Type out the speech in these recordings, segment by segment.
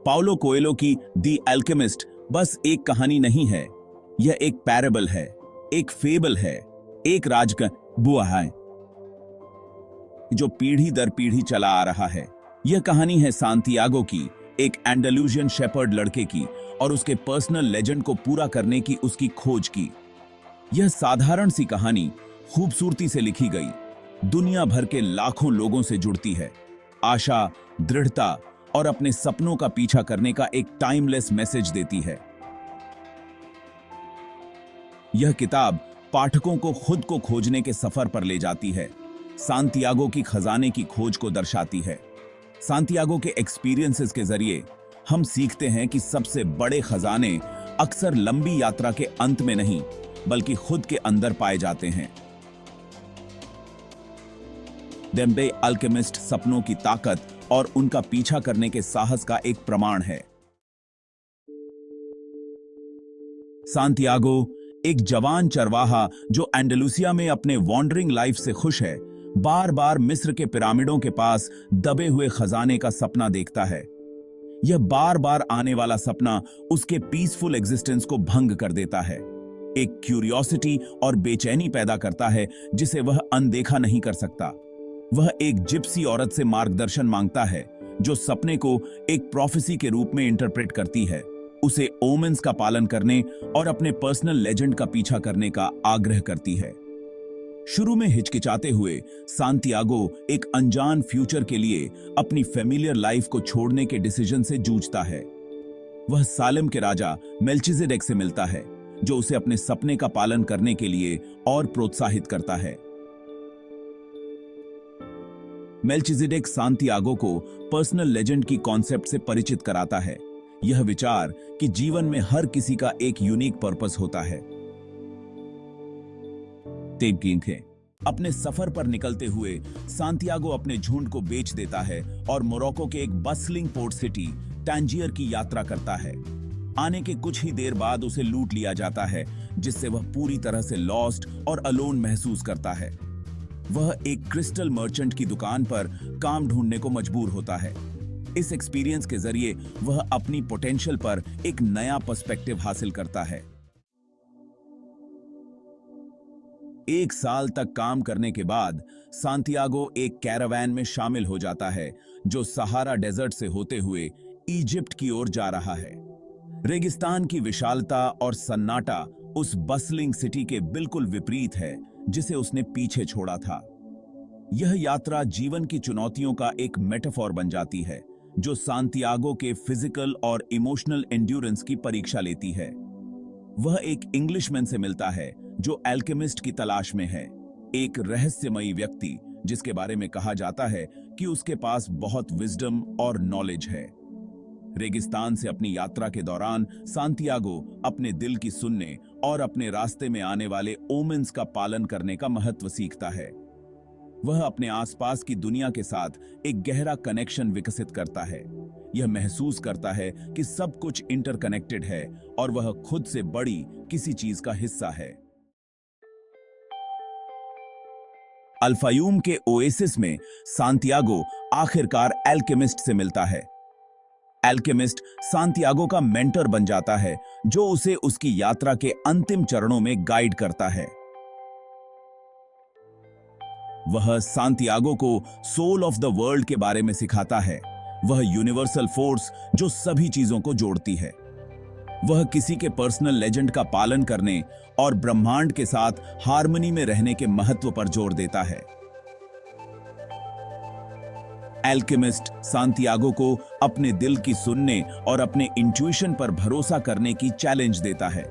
Paulo Coelho की दी alchemist बस एक कहानी नहीं है, यह एक पैरेबल है, एक फेबल है, एक बुआ है जो पीढ़ी दर पीढ़ी चला आ रहा है। यह कहानी है सांतियागो की, एक एंडालुसियन शेपर्ड लड़के की और उसके पर्सनल लेजेंड को पूरा करने की उसकी खोज की। यह साधारण सी कहानी खूबसूरती से लिखी गई, दुनिया भर के लाखों लोगों से जुड़ती है, आशा, दृढ़ता और अपने सपनों का पीछा करने का एक टाइमलेस मैसेज देती है। यह किताब पाठकों को खुद को खोजने के सफर पर ले जाती है, सांतियागो की खजाने की खोज को दर्शाती है। सांतियागो के एक्सपीरियंसेस के जरिए हम सीखते हैं कि सबसे बड़े खजाने अक्सर लंबी यात्रा के अंत में नहीं, बल्कि खुद के अंदर पाए जाते हैं। द अल्केमिस्ट सपनों की ताकत और उनका पीछा करने के साहस का एक प्रमाण है। सांतियागो एक जवान चरवाहा जो एंडालुसिया में अपने वॉन्डरिंग लाइफ से खुश है, बार बार मिस्र के पिरामिडों के पास दबे हुए खजाने का सपना देखता है। यह बार बार आने वाला सपना उसके पीसफुल एग्जिस्टेंस को भंग कर देता है, एक क्यूरियोसिटी और बेचैनी पैदा करता है जिसे वह अनदेखा नहीं कर सकता। वह एक जिप्सी औरत से मार्गदर्शन मांगता है जो सपने को एक प्रोफेसी के रूप में इंटरप्रेट करती है, उसे ओमेन्स का पालन करने और अपने पर्सनल लेजेंड का पीछा करने का आग्रह करती है। शुरू में हिचकिचाते हुए सांतियागो एक अनजान फ्यूचर के लिए अपनी फेमिलियर लाइफ को छोड़ने के डिसीजन से जूझता है। वह सालेम के राजा मेल्चिजेडेक से मिलता है जो उसे अपने सपने का पालन करने के लिए और प्रोत्साहित करता है। मेल्चिजेडेक सांतियागो को पर्सनल लेजेंड की कॉन्सेप्ट से परिचित कराता है, यह विचार कि जीवन में हर किसी का एक यूनिक पर्पस होता है। अपने सफर पर निकलते हुए सांतियागो अपने झुंड को बेच देता है और मोरक्को के एक बस्लिंग पोर्ट सिटी टैंजियर की यात्रा करता है। आने के कुछ ही देर बाद उसे लूट लिया जाता है, जिससे वह पूरी तरह से लॉस्ट और अलोन महसूस करता है। वह एक क्रिस्टल मर्चेंट की दुकान पर काम ढूंढने को मजबूर होता है। इस एक्सपीरियंस के जरिए वह अपनी पोटेंशियल पर एक नया पर्सपेक्टिव हासिल करता है। एक साल तक काम करने के बाद सांतियागो एक कैरावैन में शामिल हो जाता है जो सहारा डेजर्ट से होते हुए इजिप्ट की ओर जा रहा है। रेगिस्तान की विशालता और सन्नाटा उस बसलिंग सिटी के बिल्कुल विपरीत है जिसे उसने पीछे छोड़ा था। यह यात्रा जीवन की चुनौतियों का एक मेटाफोर बन जाती है जो सांतियागो के फिजिकल और इमोशनल एंड्योरेंस की परीक्षा लेती है। वह एक इंग्लिशमैन से मिलता है जो एल्केमिस्ट की तलाश में है, एक रहस्यमयी व्यक्ति जिसके बारे में कहा जाता है कि उसके पास बहुत विजडम और नॉलेज है। रेगिस्तान से अपनी यात्रा के दौरान सांतियागो अपने दिल की सुनने और अपने रास्ते में आने वाले ओमेन्स का पालन करने का महत्व सीखता है। वह अपने आसपास की दुनिया के साथ एक गहरा कनेक्शन विकसित करता है। यह महसूस करता है कि सब कुछ इंटरकनेक्टेड है और वह खुद से बड़ी किसी चीज का हिस्सा है। अल्फायूम के ओएसिस में सांतियागो आखिरकार एल्केमिस्ट से मिलता है। एल्केमिस्ट सांतियागो का मेंटर बन जाता है जो उसे उसकी यात्रा के अंतिम चरणों में गाइड करता है। वह सांतियागो को सोल ऑफ द वर्ल्ड के बारे में सिखाता है, वह यूनिवर्सल फोर्स जो सभी चीजों को जोड़ती है। वह किसी के पर्सनल लेजेंड का पालन करने और ब्रह्मांड के साथ हार्मनी में रहने के महत्व पर जोर देता है। एल्केमिस्ट सांतियागो को अपने दिल की सुनने और अपने इंट्यूशन पर भरोसा करने की चैलेंज देता है।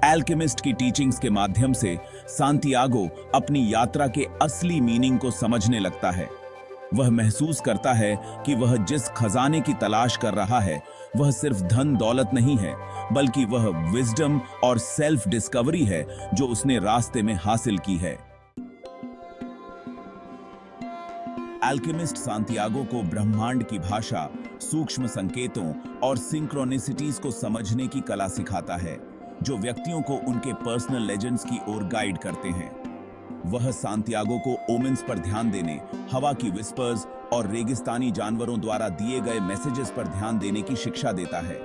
एल्केमिस्ट की टीचिंग्स के माध्यम से सांतियागो अपनी यात्रा के असली मीनिंग को समझने लगता है। वह महसूस करता है कि वह जिस खजाने की तलाश कर रहा है वह सिर्फ धन दौलत नहीं है, बल्कि वह विजडम और सेल्फ डिस्कवरी है जो उसने रास्ते में हासिल की है। एल्केमिस्ट सांतियागो को ब्रह्मांड की भाषा, सूक्ष्म संकेतों और सिंक्रोनिसिटीज को समझने की कला सिखाता है जो व्यक्तियों को उनके पर्सनल लेजेंड्स की ओर गाइड करते हैं। वह सांतियागो को ओमेन्स पर ध्यान देने, हवा की विस्पर्स और रेगिस्तानी जानवरों द्वारा दिए गए मैसेजेस पर ध्यान देने की शिक्षा देता है।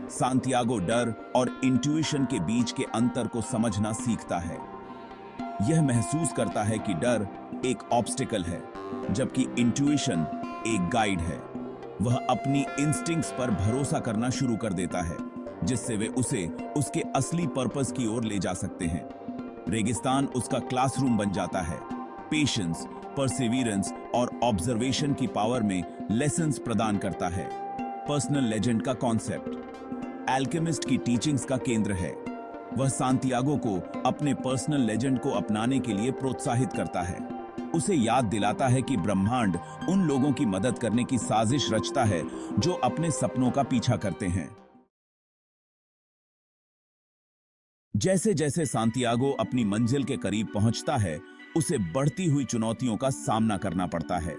सांतियागो डर और इंट्यूशन के बीच के अंतर को समझना सीखता है। यह महसूस करता है कि डर एक ऑब्स्टिकल है, जबकि इंट्यूशन एक गाइड है। वह अपनी इंस्टिंक्ट्स पर भरोसा करना शुरू कर देता है, जिससे वे उसे उसके असली पर्पस की ओर ले जा सकते हैं। रेगिस्तान उसका क्लासरूम बन जाता है। पेशेंस, परसिवियरेंस और ऑब्जर्वेशन की पावर में लेसन्स प्रदान करता है। पर्सनल लेजेंड का कॉन्सेप्ट एल्केमिस्ट की टीचिंग्स का केंद्र है। वह सांतियागो को अपने पर्सनल लेजेंड को अपनाने के लिए प्रोत्साहित करता है। उसे याद दिलाता है कि ब्रह्मांड उन लोगों की मदद करने की साजिश रचता है जो अपने सपनों का पीछा करते हैं। जैसे जैसे सांतियागो अपनी मंजिल के करीब पहुंचता है, उसे बढ़ती हुई चुनौतियों का सामना करना पड़ता है।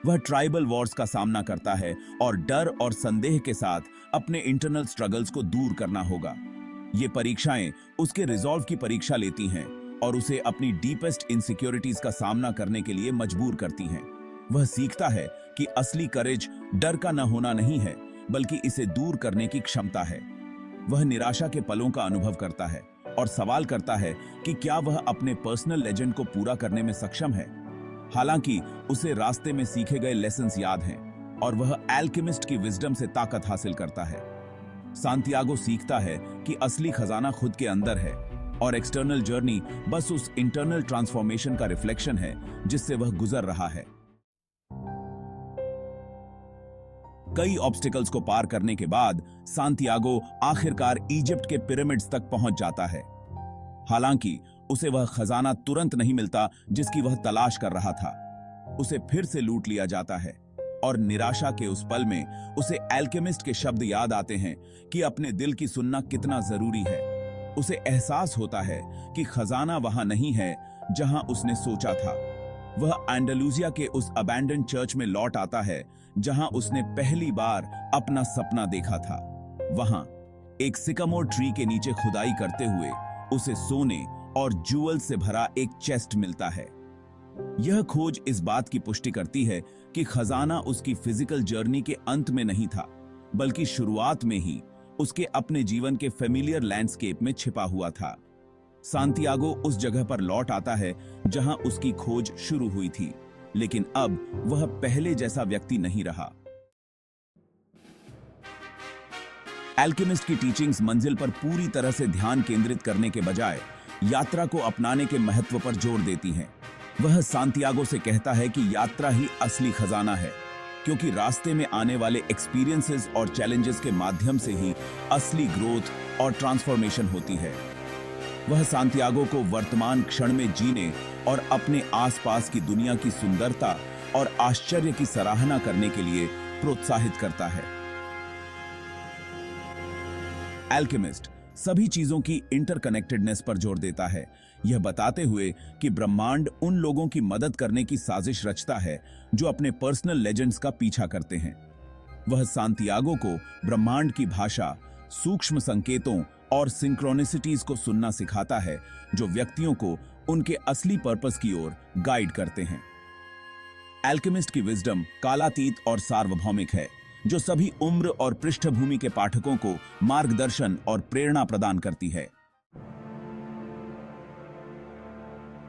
वह ट्राइबल वॉर्स का सामना करता है और डर और संदेह के साथ अपने इंटरनल स्ट्रगल्स को दूर करना होगा। ये परीक्षाएं उसके रिजॉल्व की परीक्षा लेती हैं और उसे अपनी डीपेस्ट इनसिक्योरिटीज का सामना करने के लिए मजबूर करती हैं। वह सीखता है कि असली करेज डर का न होना नहीं है, बल्कि इसे दूर करने की क्षमता है। वह निराशा के पलों का अनुभव करता है और सवाल करता है कि क्या वह अपने पर्सनल लेजेंड को पूरा करने में सक्षम है। हालांकि उसे रास्ते में सीखे गए लेसन्स याद हैं और वह एल्केमिस्ट की विजडम से ताकत हासिल करता है। सांतियागो सीखता है कि असली खजाना खुद के अंदर है और एक्सटर्नल जर्नी बस उस इंटरनल ट्रांसफॉर्मेशन का रिफ्लेक्शन है जिससे वह गुजर रहा है। कई ऑब्स्टिकल्स को पार करने के बाद सांतियागो आखिरकार इजिप्ट के पिरामिड्स तक पहुंच जाता है। हालांकि उसे वह खजाना तुरंत नहीं मिलता जिसकी वह तलाश कर रहा था। उसे फिर से लूट लिया जाता है और निराशा के उस पल में उसे एल्केमिस्ट के शब्द याद आते हैं कि अपने दिल की सुनना कितना जरूरी है। उसे एहसास होता है कि खजाना वहां नहीं है जहां उसने सोचा था। वह एंडालुसिया के उस अबैंडन चर्च में लौट आता है जहां उसने पहली बार अपना सपना देखा था। वहां एक सिकामोर ट्री के नीचे खुदाई करते हुए उसे सोने और जूअल से भरा एक चेस्ट मिलता है। यह खोज इस बात की पुष्टि करती है कि खजाना उसकी फिजिकल जर्नी के अंत में नहीं था, बल्कि शुरुआत में ही उसके अपने जीवन के फेमिलियर लैंडस्केप में छिपा हुआ था। सांतियागो उस जगह पर लौट आता है जहां उसकी खोज शुरू हुई थी, लेकिन अब वह पहले जैसा व्यक्ति नहीं रहा। एल्केमिस्ट की टीचिंग्स मंजिल पर पूरी तरह से ध्यान केंद्रित करने के बजाय यात्रा को अपनाने के महत्व पर जोर देती हैं। वह सांतियागो से कहता है कि यात्रा ही असली खजाना है, क्योंकि रास्ते में आने वाले एक्सपीरियंसेस और चैलेंजेस के माध्यम से ही असली ग्रोथ और ट्रांसफॉर्मेशन होती है। वह सांतियागो को वर्तमान क्षण में जीने और अपने आसपास की दुनिया की सुंदरता और आश्चर्य की सराहना करने के लिए प्रोत्साहित करता है। एल्केमिस्ट सभी चीजों की इंटरकनेक्टेडनेस पर जोर देता है, यह बताते हुए कि ब्रह्मांड उन लोगों की मदद करने की साजिश रचता है जो अपने पर्सनल लेजेंड्स का पीछा करते हैं। वह सांतियागो को ब्रह्मांड की भाषा, सूक्ष्म संकेतों और सिंक्रोनिसिटीज को सुनना सिखाता है, जो व्यक्तियों को उनके असली पर्पस की ओर गाइड करते हैं। एल्केमिस्ट की विजडम कालातीत और सार्वभौमिक है, जो सभी उम्र और पृष्ठभूमि के पाठकों को मार्गदर्शन और प्रेरणा प्रदान करती है।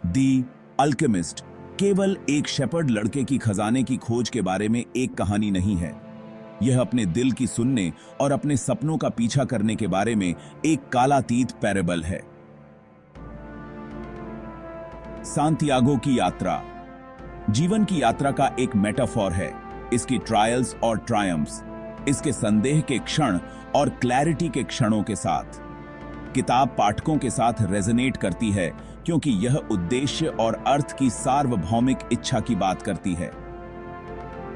दी अल्केमिस्ट केवल एक शेपर्ड लड़के की खजाने की खोज के बारे में एक कहानी नहीं है। यह अपने दिल की सुनने और अपने सपनों का पीछा करने के बारे में एक कालातीत पैरेबल है। सांतियागो की यात्रा जीवन की यात्रा का एक मेटाफोर है। इसकी ट्रायल्स और ट्रायम्फ्स, इसके संदेह के क्षण और क्लैरिटी के क्षणों के साथ किताब पाठकों के साथ रेजोनेट करती है, क्योंकि यह उद्देश्य और अर्थ की सार्वभौमिक इच्छा की बात करती है।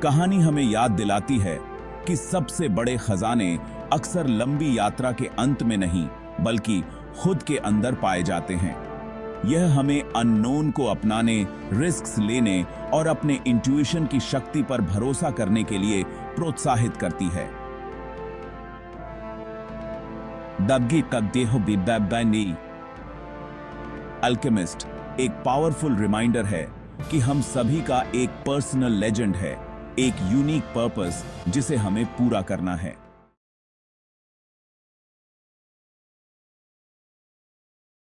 कहानी हमें याद दिलाती है कि सबसे बड़े खजाने अक्सर लंबी यात्रा के अंत में नहीं, बल्कि खुद के अंदर पाए जाते हैं। यह हमें अननोन को अपनाने, रिस्क्स लेने और अपने इंट्यूशन की शक्ति पर भरोसा करने के लिए प्रोत्साहित करती है। अल्केमिस्ट एक पावरफुल रिमाइंडर है कि हम सभी का एक पर्सनल लेजेंड है, एक यूनिक पर्पस जिसे हमें पूरा करना है।